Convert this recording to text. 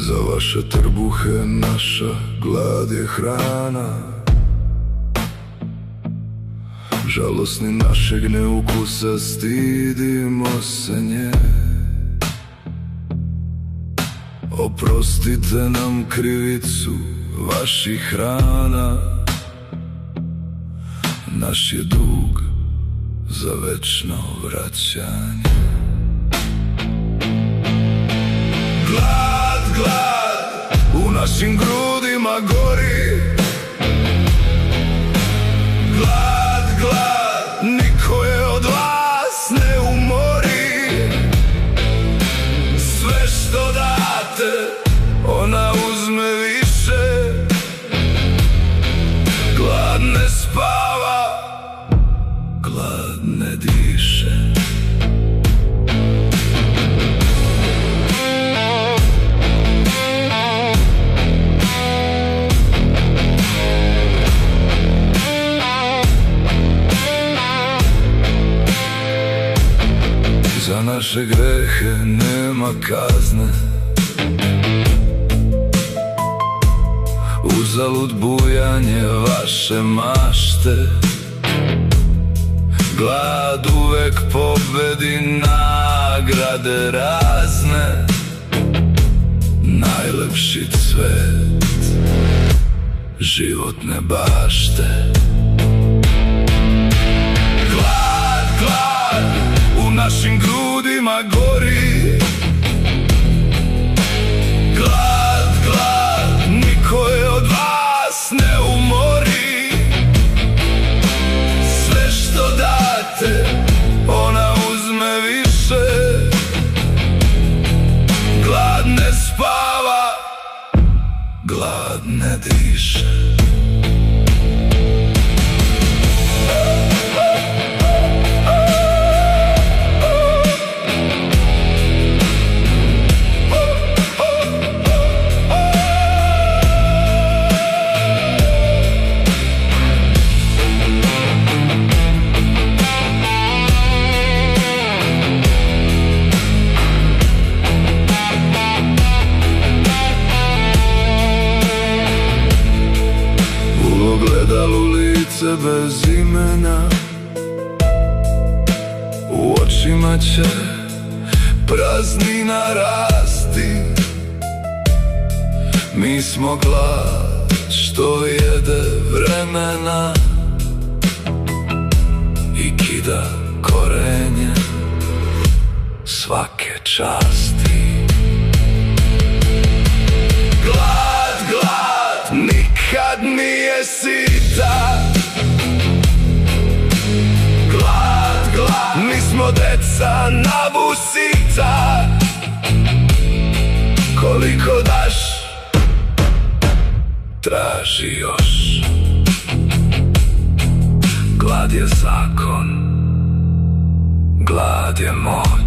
Za vaše trbuhe naša glad je hrana. Žalosni našeg neukusa, stidimo se nje. Oprostite nam krivicu vaših rana. Naš je dug za večno vraćanje. Glad, glad u našim grudima gori. Glad, glad, niko je od vas ne umori. Sve što date, ona uzme više. Glad ne spava, glad ne diše. Za naše grehe nema kazne. Uzalud bujanje vaše mašte. Glad uvek pobedi, nagrade razne. Najlepši cvet životne bašte. Glad, glad u našim grudima gori. Glad, glad, niko je od vas ne umori. Sve što date, ona uzme više. Glad ne spava, glad ne diše. Ogledalu lice bez imena, u očima će praznina rasti. Mi smo glad što jede vremena i kida korenje svake časti. Glad, glad, nikad nije sita. Glad, glad, mi smo deca na busita. Koliko daš, traži još. Glad je zakon, glad je moć.